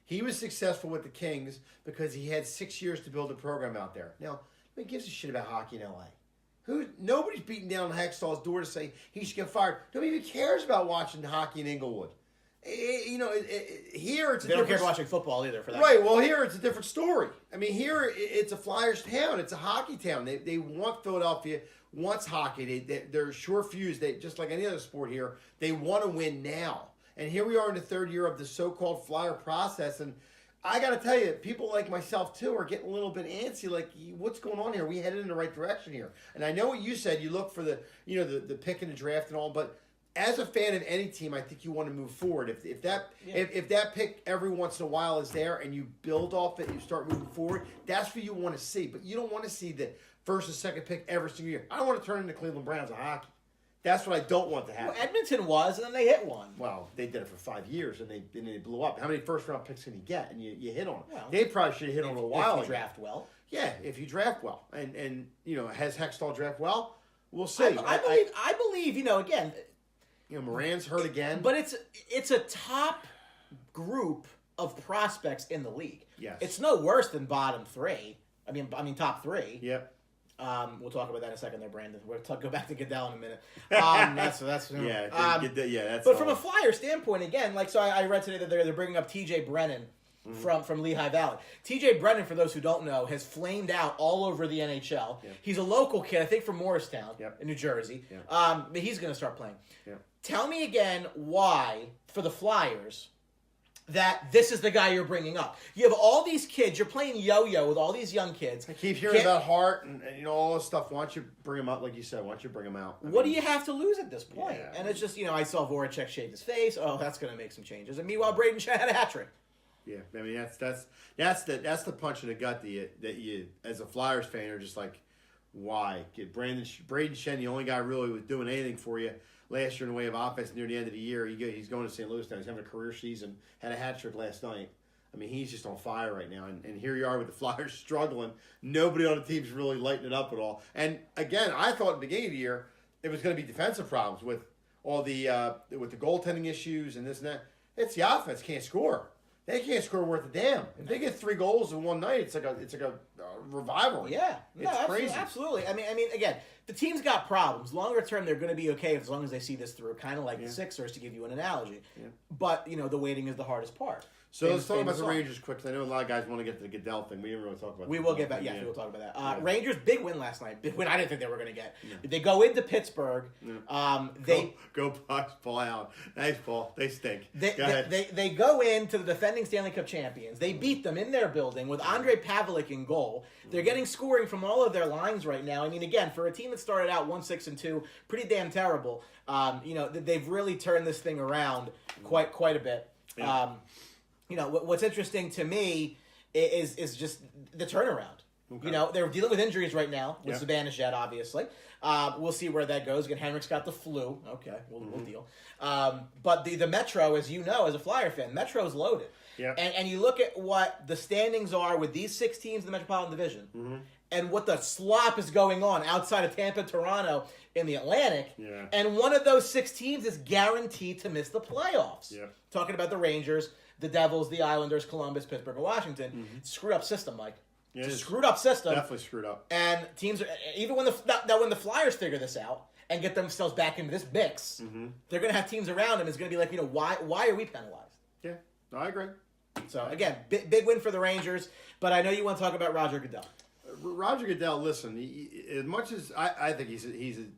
he was successful with the Kings because he had 6 years to build a program out there. Now, who gives a shit about hockey in L.A.? Nobody's beating down Hextall's door to say he should get fired. Nobody even cares about watching hockey in Inglewood. Here it's they don't care about watching football either for that. Right. Well, here it's a different story. I mean, here it's a Flyers town. It's a hockey town. They want Philadelphia wants hockey. They're sure fused. They just like any other sport here. They want to win now. And here we are in the third year of the so-called Flyer process. And I got to tell you, people like myself too are getting a little bit antsy. Like, what's going on here? We headed in the right direction here. And I know what you said. You look for the pick in the draft and all, but as a fan of any team, I think you want to move forward. If that pick every once in a while is there and you build off it, you start moving forward. That's what you want to see. But you don't want to see the first and second pick every single year. I don't want to turn into Cleveland Browns of hockey. That's what I don't want to happen. Well, Edmonton was, and then they hit one. Well, they did it for 5 years, and they blew up. How many first-round picks can you get? And you hit on it. Well, they probably should have hit on it a while ago. If you draft well. Yeah, if you draft well. And has Hextall draft well? We'll see. I believe, again... Moran's hurt again. But it's a top group of prospects in the league. Yes. It's no worse than bottom three. I mean top three. Yep. We'll talk about that in a second there, Brandon. We'll go back to Goodell in a minute. That's that's. But from a Flyer standpoint, again, I read today that they're bringing up T.J. Brennan from Lehigh Valley. T.J. Brennan, for those who don't know, has flamed out all over the NHL. Yep. He's a local kid, I think, from Morristown in New Jersey. Yep. But he's going to start playing. Yep. Tell me again why, for the Flyers, that this is the guy you're bringing up. You have all these kids. You're playing yo-yo with all these young kids. I keep hearing about Hart and all this stuff. Why don't you bring him up, like you said? Why don't you bring him out? What do you have to lose at this point? Yeah. And it's just, I saw Voracek shake his face. Oh, that's going to make some changes. And meanwhile, Braden Shen had a hat trick. Yeah, I mean that's the punch in the gut that you as a Flyers fan are just like, why? Get Braden Shen, the only guy really was doing anything for you last year in the way of offense near the end of the year. He's going to St. Louis now. He's having a career season. Had a hat trick last night. I mean, he's just on fire right now. And here you are with the Flyers struggling. Nobody on the team's really lighting it up at all. And again, I thought at the beginning of the year it was going to be defensive problems with all the with the goaltending issues and this and that. It's the offense can't score. They can't score worth a damn. If they get 3 goals in one night, it's like a revival. Yeah, it's crazy. Absolutely. I mean, again, the team's got problems. Longer term, they're going to be okay as long as they see this through. Kind of like the Sixers, to give you an analogy. Yeah. But the waiting is the hardest part. So let's talk about the Rangers quickly. I know a lot of guys want to get to the Goodell thing. We didn't really talk about. We will get back. Yeah, we'll talk about that. Rangers big win last night. Big win. I didn't think they were going to get. Yeah. They go into Pittsburgh. Yeah. Go Bucks, Paul Allen. Nice, Paul. They stink. They go into the defending Stanley Cup champions. They beat them in their building with Andrei Pavelec in goal. They're getting scoring from all of their lines right now. I mean, again, for a team that started out 1-6-2, pretty damn terrible. They've really turned this thing around quite a bit. Yeah. What's interesting to me is just the turnaround. Okay. You know, they're dealing with injuries right now with Zibanejad, obviously. We'll see where that goes. Again, Henrik's got the flu. Okay, we'll deal. But the Metro, as you know, as a Flyer fan, Metro's loaded. Yeah. And you look at what the standings are with these 6 teams in the Metropolitan Division, and what the slop is going on outside of Tampa, Toronto, in the Atlantic. Yeah. And one of those 6 teams is guaranteed to miss the playoffs. Yeah. Talking about the Rangers, the Devils, the Islanders, Columbus, Pittsburgh, and Washington. Screwed up system, Mike. Yeah, It's a screwed up system. Definitely screwed up. And teams are, even when when the Flyers figure this out and get themselves back into this mix, they're going to have teams around them. It's going to be like, why are we penalized? Yeah, no, I agree. So again, big win for the Rangers. But I know you want to talk about Roger Goodell. Roger Goodell, listen, as much as I think he's an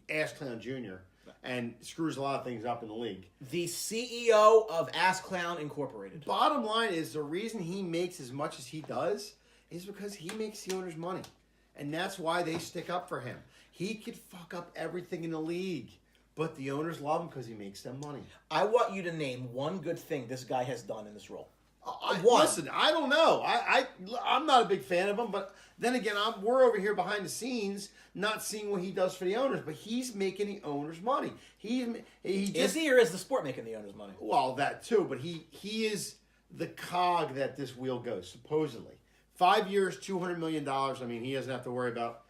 ass clown junior and screws a lot of things up in the league. The CEO of Ass Clown Incorporated. Bottom line is the reason he makes as much as he does is because he makes the owners money. And that's why they stick up for him. He could fuck up everything in the league, but the owners love him because he makes them money. I want you to name one good thing this guy has done in this role. Listen, I don't know. I'm not a big fan of him, but then again, we're over here behind the scenes, not seeing what he does for the owners. But he's making the owners money. Is he or is the sport making the owners money? Well, that too. But he is the cog that this wheel goes. Supposedly, 5 years, $200 million. I mean, he doesn't have to worry about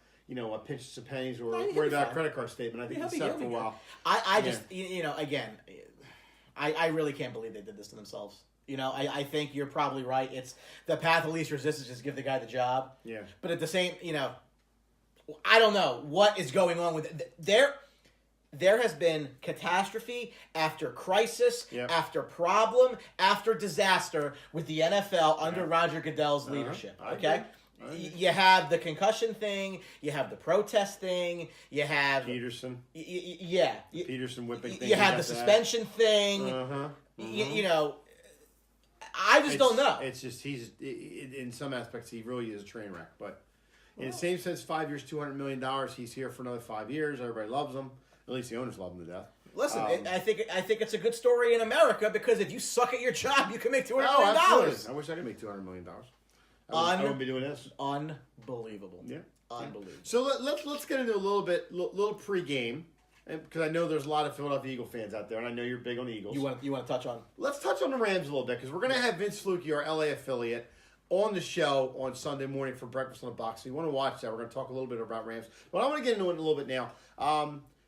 pinches of pennies or worry about a credit card statement. I think he's set for a while. I just again, I really can't believe they did this to themselves. I think you're probably right. It's the path of least resistance, just give the guy the job. Yeah. But at the same, I don't know what is going on with it. There has been catastrophe after crisis, after problem, after disaster with the NFL under Roger Goodell's leadership. Okay? You have the concussion thing, you have the protest thing, you have Peterson. Peterson whipping thing. You have the suspension thing. I just don't know. It's just he's in some aspects he really is a train wreck. But in the same sense, 5 years, $200 million. He's here for another 5 years. Everybody loves him. At least the owners love him to death. Listen, I think it's a good story in America because if you suck at your job, you can make $200 million. Absolutely. I wish I could make $200 million. I wouldn't be doing this. Unbelievable. Yeah. Unbelievable. So let's get into a little pregame. Because I know there's a lot of Philadelphia Eagle fans out there, and I know you're big on the Eagles. You want to touch on? Let's touch on the Rams a little bit, because we're going to have Vince Fluke, our LA affiliate, on the show on Sunday morning for Breakfast on the Box. So you want to watch that. We're going to talk a little bit about Rams. But I want to get into it a little bit now.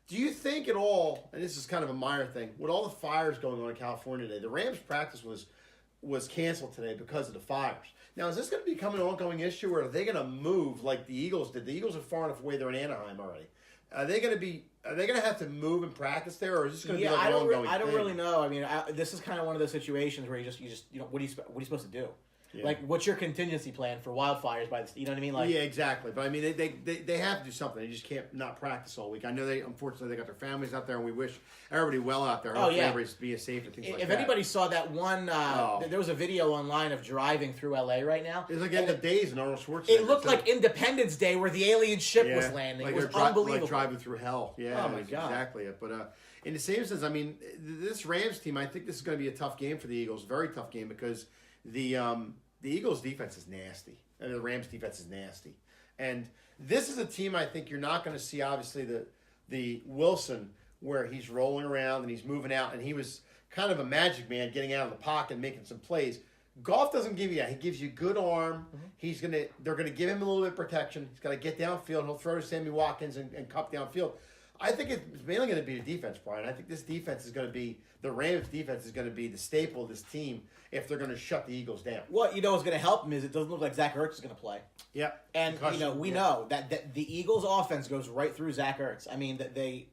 Do you think at all, and this is kind of a minor thing, with all the fires going on in California today, the Rams practice was canceled today because of the fires. Now, is this going to become an ongoing issue, or are they going to move like the Eagles did? The Eagles are far enough away; they're in Anaheim already. Are they going to have to move and practice there, or is this going to be like an ongoing thing? I don't really know. I mean, this is kind of one of those situations where you just what are you supposed to do? Yeah. Like, what's your contingency plan for wildfires by this? You know what I mean? Like, yeah, exactly. But I mean, they have to do something. They just can't not practice all week. I know unfortunately they got their families out there, and we wish everybody well out there. Hopefully everybody's being safe and things like that. If anybody saw that one, there was a video online of driving through LA right now. It's like End of Days and Arnold Schwarzenegger. It looked like Independence Day where the alien ship was landing. Like it was unbelievable. Like driving through hell. Yeah, oh my God. Exactly it. But in the same sense, I mean, this Rams team, I think this is going to be a tough game for the Eagles. Very tough game because the Eagles' defense is nasty. And the Rams' defense is nasty. And this is a team I think you're not going to see, obviously, the Wilson, where he's rolling around and he's moving out, and he was kind of a magic man getting out of the pocket and making some plays. Golf doesn't give you that. He gives you good arm. They're going to give him a little bit of protection. He's got to get downfield. He'll throw to Sammy Watkins and cup downfield. I think it's mainly going to be the defense, Brian. I think this defense is going to be, the Rams defense is going to be the staple of this team if they're going to shut the Eagles down. What what's going to help them is it doesn't look like Zach Ertz is going to play. Yep. And we know that the Eagles offense goes right through Zach Ertz. I mean, that they,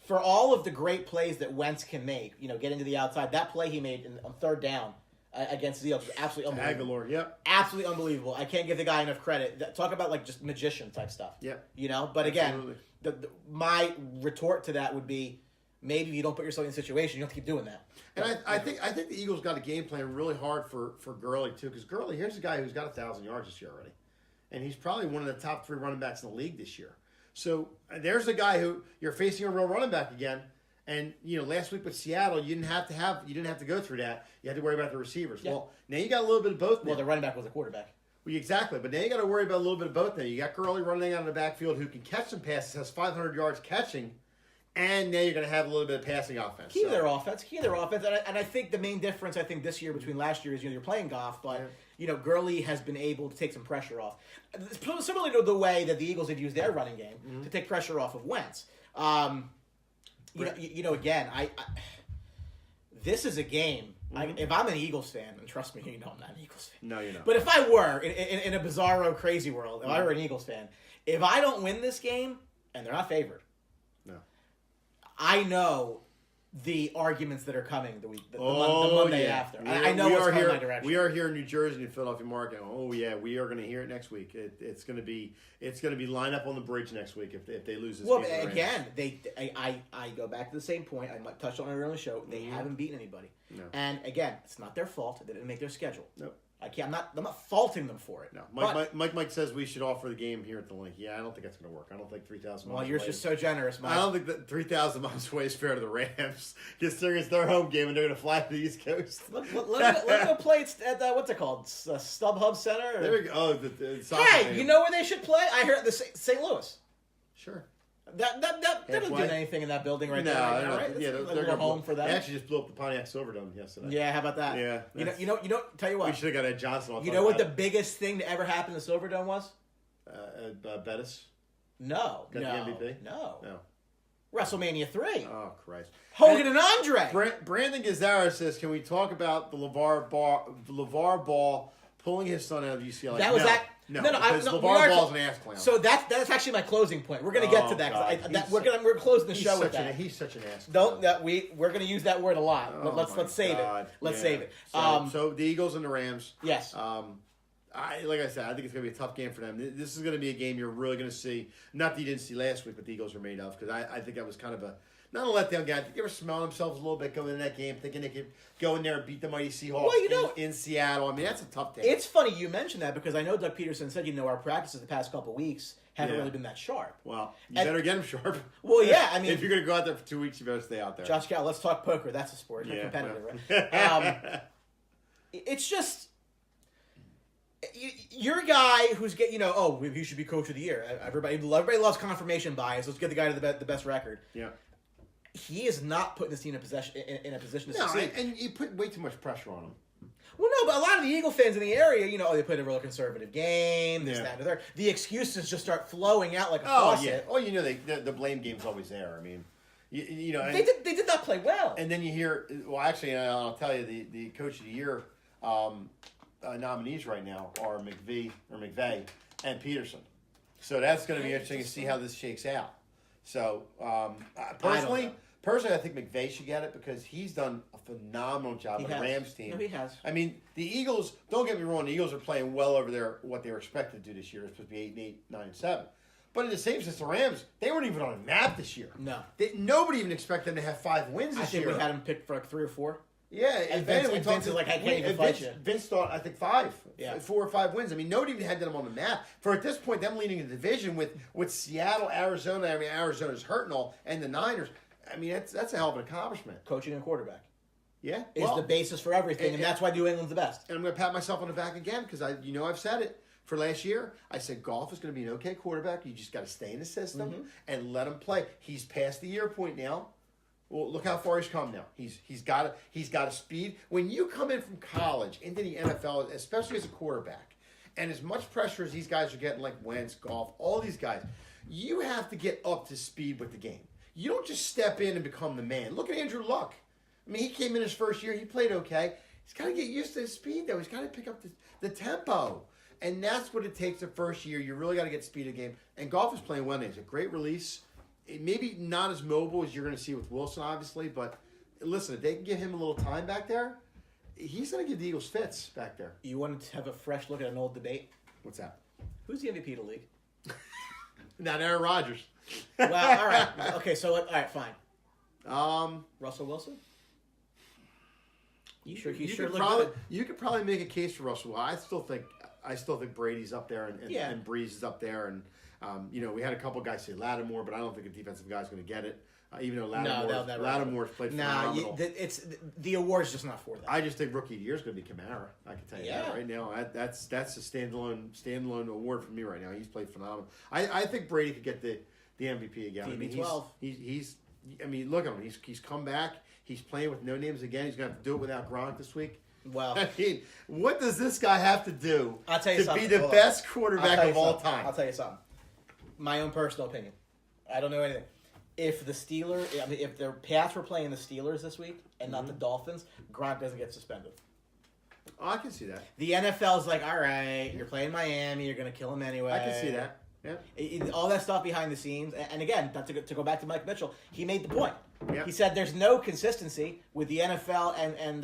for all of the great plays that Wentz can make, getting to the outside, that play he made on third down against the Eagles was absolutely unbelievable. Aguilar, yep. Absolutely unbelievable. I can't give the guy enough credit. Talk about like just magician type stuff. Yep. But again, my retort to that would be, maybe if you don't put yourself in a situation, you have to keep doing that. And I think the Eagles got a game plan really hard for Gurley too, because Gurley, here's a guy who's got 1,000 yards this year already, and he's probably one of the top 3 running backs in the league this year. So there's a guy who you're facing a real running back again. And last week with Seattle, you didn't have to go through that. You had to worry about the receivers. Yeah. Well, now you got a little bit of both. Well, the running back was a quarterback. Exactly, but now you got to worry about a little bit of both. Now you got Gurley running out in the backfield who can catch some passes, has 500 yards catching, and now you're going to have a little bit of passing offense. Key to their offense, and I think the main difference this year between last year is you're playing Goff, but Gurley has been able to take some pressure off, similarly to the way that the Eagles have used their running game to take pressure off of Wentz. Again, this is a game. If I'm an Eagles fan, and trust me, I'm not an Eagles fan. No, you're not. But if I were, in a bizarro, crazy world, if I were an Eagles fan, if I don't win this game, and they're not favored, I know the arguments that are coming the Monday after. I know what's coming my direction. We are here in New Jersey and Philadelphia market. Oh yeah, we are going to hear it next week. It's going to be line up on the bridge next week if they lose this game. Well, again, I go back to the same point. I touched on it earlier in the show. They haven't beaten anybody. No. And again, it's not their fault. They didn't make their schedule. Nope. I'm not faulting them for it. No, Mike says we should offer the game here at the link. Yeah, I don't think that's going to work. I don't think 3,000 miles. Well, you're just so generous, Mike. I don't think that 3,000 miles away is fair to the Rams. Considering it's their home game and they're going to fly to the East Coast. Let them go play at what's it called? StubHub Center. There we go. Oh, the hey, game. You know where they should play? I heard the St. Louis. Sure. That doesn't do anything in that building right there. Right? Yeah, they're going home for that. They actually just blew up the Pontiac Silverdome yesterday. Yeah, how about that? Yeah. You know. Tell you what. We should have got Ed Johnson on. You know what the biggest thing to ever happen to Silverdome was? Bettis. No. Got the MVP? No. WrestleMania 3. Oh Christ. Hogan and Andre. Brandon Gazzara says, "Can we talk about the Lavar Ball pulling his son out of UCLA?" That was that. No, because LeVar Ball's an ass clown. So that's actually my closing point. We're going to get to that. We're closing the show with that. He's such an ass clown. We're going to use that word a lot. Let's save it. Let's save it. So the Eagles and the Rams. Yes. Like I said, I think it's going to be a tough game for them. This is going to be a game you're really going to see. Not that you didn't see last week, but the Eagles are made of, because I think that was kind of not a letdown game. I think they were smelling themselves a little bit going into that game, thinking they could go in there and beat the mighty Seahawks in Seattle. I mean, that's a tough day. It's funny you mentioned that, because I know Doug Peterson said, our practices the past couple of weeks haven't really been that sharp. Well, you better get them sharp. Well, yeah, I mean, if you're going to go out there for 2 weeks, you better stay out there. Josh Cal, let's talk poker. That's a sport. You're competitive, right? It's just... You're a guy who's you should be coach of the year. Everybody loves confirmation bias. Let's get the guy to the best record. Yeah. He is not putting this team in a position to succeed. And you put way too much pressure on him. Well, no, but a lot of the Eagle fans in the area, they played a real conservative game, this, that, and the third. The excuses just start flowing out like a faucet. Oh, the blame game's always there. I mean, they did not play well. And then you hear, well, actually, I'll tell you, the coach of the year nominees right now are McVay and Peterson. So that's going to be interesting to see how this shakes out. So personally, I think McVay should get it, because he's done a phenomenal job with the Rams team. No, he has. I mean, the Eagles, don't get me wrong, the Eagles are playing well over what they were expected to do this year. It's supposed to be 8-8, 9-7. But in the same sense, the Rams, they weren't even on a map this year. No. Nobody even expected them to have 5 wins this year. I think we had them picked for 3 or 4. Yeah, and Vince is like, I can't even fight you. Vince thought, I think 5. Yeah. 4 or 5 wins. I mean, nobody even had them on the map. For at this point, them leading the division with Seattle, Arizona. I mean, Arizona's hurting all, and the Niners. I mean, that's a hell of an accomplishment. Coaching and quarterback. Yeah. Is the basis for everything, and that's why New England's the best. And I'm going to pat myself on the back again, because I've said it. For last year, I said Goff is going to be an okay quarterback. You just got to stay in the system and let him play. He's past the year point now. Well, look how far he's come now. He's got a speed. When you come in from college into the NFL, especially as a quarterback, and as much pressure as these guys are getting, like Wentz, Goff, all these guys, you have to get up to speed with the game. You don't just step in and become the man. Look at Andrew Luck. I mean, he came in his first year. He played okay. He's got to get used to his speed, though. He's got to pick up the tempo. And that's what it takes the first year. You really got to get speed of the game. And Goff is playing well now. It's a great release. Maybe not as mobile as you're going to see with Wilson, obviously. But listen, if they can give him a little time back there, he's going to give the Eagles fits back there. You wanted to have a fresh look at an old debate? What's that? Who's the MVP of the league? Not Aaron Rodgers. Well, all right. Okay, so all right, fine. Russell Wilson? You could probably make a case for Russell. I still think Brady's up there and Breeze is up there, and We had a couple guys say Lattimore, but I don't think a defensive guy's going to get it. Even though they'll never. Lattimore's played phenomenal. The award's just not for that. I just think Rookie of the Year is going to be Kamara. I can tell you that right now. That's a standalone award for me right now. He's played phenomenal. I think Brady could get the MVP again. TB12. He's look at him. He's come back. He's playing with no names again. He's going to have to do it without Gronk this week. Well, I mean, what does this guy have to do to be the best quarterback of all time? I'll tell you something. My own personal opinion. I don't know anything. If the Steelers, if their Pats were playing the Steelers this week and not the Dolphins, Gronk doesn't get suspended. Oh, I can see that. The NFL's like, all right, you're playing Miami, you're going to kill him anyway. I can see that. Yeah. All that stuff behind the scenes. And again, to go back to Mike Mitchell, he made the point. Yeah. He said there's no consistency with the NFL and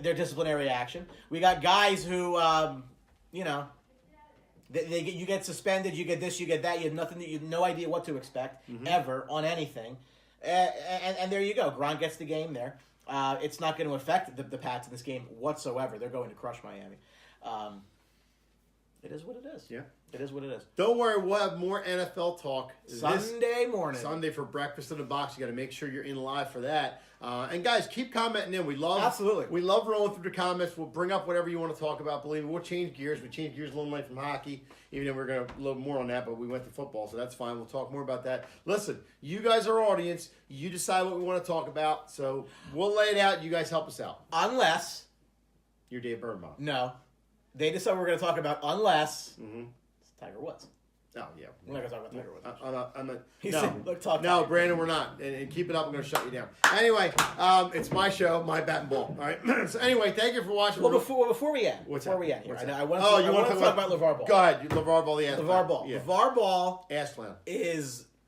their disciplinary action. We got guys who, you get suspended, you get this, you get that. You have nothing. You have no idea what to expect ever on anything, and there you go. Gronk gets the game there. It's not going to affect the Pats in this game whatsoever. They're going to crush Miami. It is what it is. Yeah, it is what it is. Don't worry, we'll have more NFL talk Sunday morning. Sunday for Breakfast in the Box. You got to make sure you're in live for that. And guys, keep commenting in. We love rolling through the comments. We'll bring up whatever you want to talk about. Believe me, we'll change gears. We changed gears a little late from hockey, even though we're going to a little more on that. But we went to football, so that's fine. We'll talk more about that. Listen, you guys are our audience. You decide what we want to talk about. So we'll lay it out. You guys help us out. Unless you're Dave Birnbaum. No, they decide we're going to talk about unless it's Tiger Woods. Oh, yeah. We're not going to talk about Tiger Woods. No, Brandon, we're not. And keep it up. I'm going to shut you down. Anyway, it's my show, my bat and ball. All right. So anyway, thank you for watching. Well, before we end. I want to talk about Lavar Ball. Go ahead. Lavar Ball, the ass Lavar Ball. Yeah. Lavar Ball. Ass clown.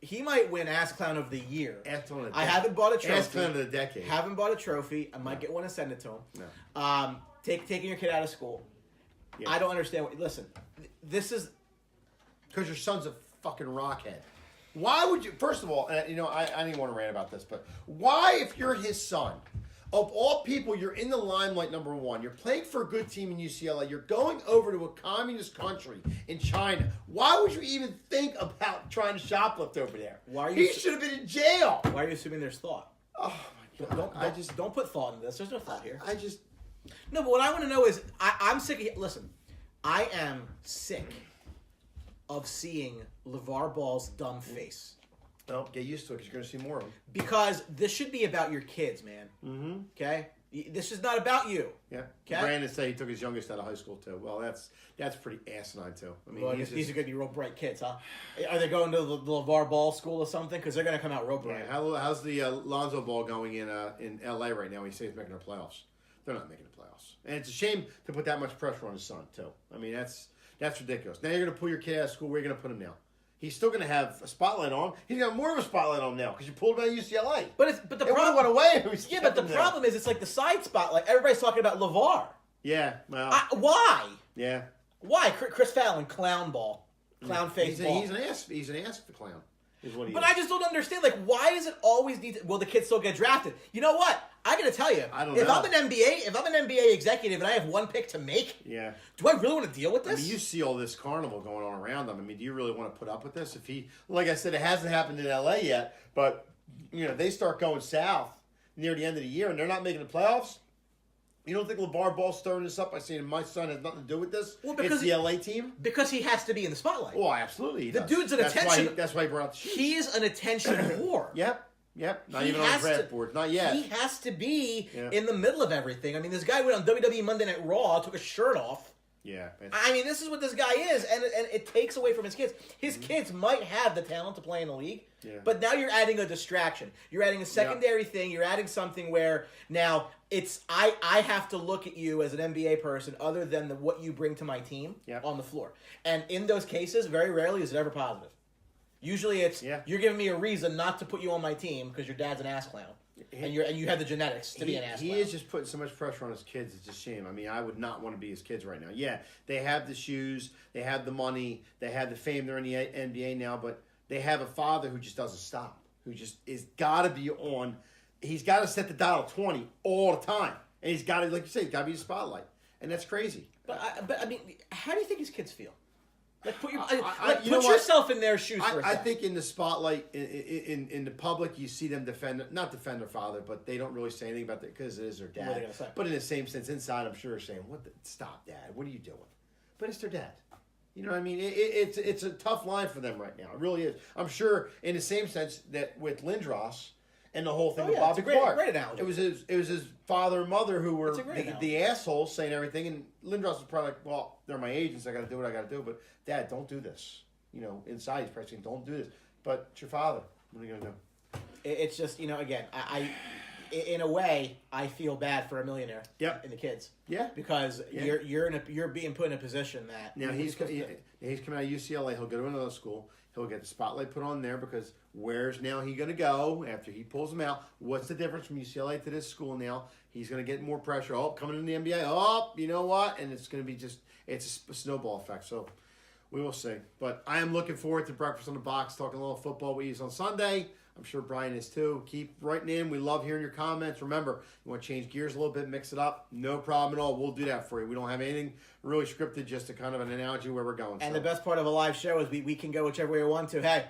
He might win Ass Clown of the Year. Ass clown of the I haven't bought a trophy. Ass clown of the decade. Haven't bought a trophy. I might get one and send it to him. No. Taking your kid out of school. Yeah. I don't understand. Listen, this is... Because your son's a fucking rockhead. Why would you... First of all, I didn't want to rant about this, but why, if you're his son, of all people, you're in the limelight, number one. You're playing for a good team in UCLA. You're going over to a communist country in China. Why would you even think about trying to shoplift over there? He should have been in jail. Why are you assuming there's thought? Oh, my God. Don't put thought into this. There's no thought here. No, but what I want to know is, I'm sick of... Listen, I am sick of seeing LeVar Ball's dumb face. Well, get used to it because you're going to see more of them. Because this should be about your kids, man. Mm-hmm. Okay? This is not about you. Yeah. Okay? Brandon said he took his youngest out of high school, too. Well, that's pretty asinine, too. I mean, these are going to be real bright kids, huh? Are they going to the LeVar Ball school or something? Because they're going to come out real bright. Yeah. How's the Lonzo Ball going in L.A. right now? He says he's making the playoffs. They're not making the playoffs. And it's a shame to put that much pressure on his son, too. I mean, that's ridiculous. Now you're going to pull your kid out of school. Where are you going to put him now? He's still going to have a spotlight on him. He's got more of a spotlight on him now because you pulled him out of UCLA. But the problem went away. Yeah, but the problem is it's like the side spotlight. Everybody's talking about LeVar. Yeah, well. Why? Yeah. Why? Chris Fallon, clown ball. Clown face ball. He's an ass for clown. But I just don't understand. Like, why does it always need to... Will the kid still get drafted? You know what? I got to tell you. I don't know. If I'm an NBA executive and I have one pick to make, do I really want to deal with this? I mean, you see all this carnival going on around him. I mean, do you really want to put up with this? If he, like I said, it hasn't happened in LA yet, but they start going south near the end of the year and they're not making the playoffs. You don't think LeVar Ball's stirring this up by saying my son has nothing to do with this? Well, because it's the LA team? Because he has to be in the spotlight. Oh, absolutely. The dude's an attention. That's why he brought the shoes. He's an attention whore. Yep. Not even on draft board. Not yet. He has to be in the middle of everything. I mean, this guy went on WWE Monday Night Raw, took his shirt off. Yeah. I mean, this is what this guy is, and it takes away from his kids. His kids might have the talent to play in the league, but now you're adding a distraction. You're adding a secondary thing. You're adding something where now it's I have to look at you as an NBA person other than what you bring to my team on the floor. And in those cases, very rarely is it ever positive. Usually it's you're giving me a reason not to put you on my team because your dad's an ass clown. And you have the genetics to be an ass clown. He is just putting so much pressure on his kids. It's a shame. I mean, I would not want to be his kids right now. Yeah, they have the shoes, they have the money, they have the fame. They're in the NBA now, but they have a father who just doesn't stop. Who just is got to be on. He's got to set the dial 20 all the time, and he's got to, like you say, got to be the spotlight, and that's crazy. But I mean, how do you think his kids feel? Like put you know what? yourself in their shoes for a I second. think in the spotlight, in the public, you see them not defend their father, but they don't really say anything about that because it is their dad. What are they gonna say? But in the same sense, inside, I'm sure they're saying, stop, Dad. What are you doing? But it's their dad. You know what I mean? It's a tough line for them right now. It really is. I'm sure in the same sense that with Lindros and the whole thing with Bobby Clark. Great analogy. It was his father and mother who were the assholes saying everything, and Lindros was probably like, well, they're my agents. I got to do what I got to do. But Dad, don't do this. You know, inside he's probably saying, don't do this. But it's your father. What are you gonna do? It's just, you know, again, I in a way, I feel bad for a millionaire. Yep. And the kids. Yeah. Because you're being put in a position that now he's coming out of UCLA. He'll go to another school. He'll get the spotlight put on there because where's now he going to go after he pulls him out? What's the difference from UCLA to this school now? He's going to get more pressure. Oh, coming in the NBA. Oh, you know what? And it's going to be it's a snowball effect. So we will see. But I am looking forward to Breakfast on the Box, talking a little football with you on Sunday. I'm sure Brian is too. Keep writing in. We love hearing your comments. Remember, you want to change gears a little bit, mix it up, no problem at all. We'll do that for you. We don't have anything really scripted, just a kind of an analogy where we're going. And the best part of a live show is we can go whichever way we want to. Hey,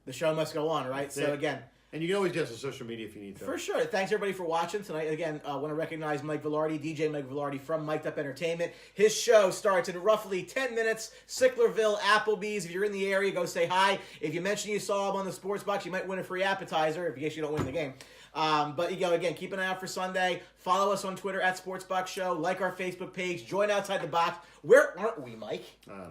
the show must go on, right? So again. And you can always get us on social media if you need to. For sure. Thanks, everybody, for watching tonight. Again, I want to recognize Mike Velardi, DJ Mike Velardi from Mic'd Up Entertainment. His show starts in roughly 10 minutes. Sicklerville, Applebee's. If you're in the area, go say hi. If you mention you saw him on the Sports Box, you might win a free appetizer in case you don't win the game. But you go again, keep an eye out for Sunday. Follow us on Twitter at Sportsbox Show. Like our Facebook page. Join Outside the Box. Where aren't we, Mike?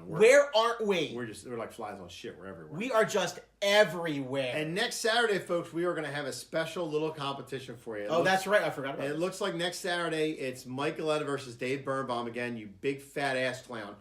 Where aren't we? We're like flies on shit. We're everywhere. We are just everywhere. And next Saturday, folks, we are going to have a special little competition for you. That's right. I forgot about it. It looks like next Saturday it's Mike Galetta versus Dave Birnbaum again. You big fat ass clown.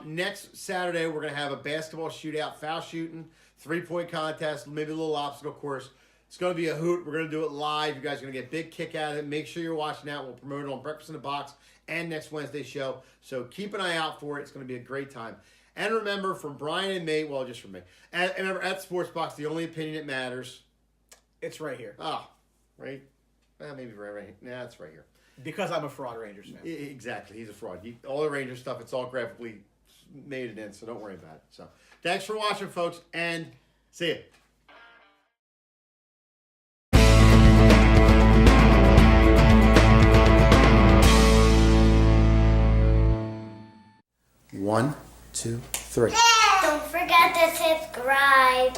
Next Saturday we're going to have a basketball shootout, foul shooting, 3-point contest, maybe a little obstacle course. It's going to be a hoot. We're going to do it live. You guys are going to get a big kick out of it. Make sure you're watching that. We'll promote it on Breakfast in the Box and next Wednesday's show. So keep an eye out for it. It's going to be a great time. And remember, from Brian and me, well, just from me, and remember, at Sports Box, the only opinion that matters. It's right here. Oh, right? Maybe right here. Nah, it's right here. Because I'm a fraud Rangers fan. Exactly. He's a fraud. All the Rangers stuff, it's all graphically made it in, so don't worry about it. So thanks for watching, folks, and see you. 1, 2, 3. Don't forget to subscribe.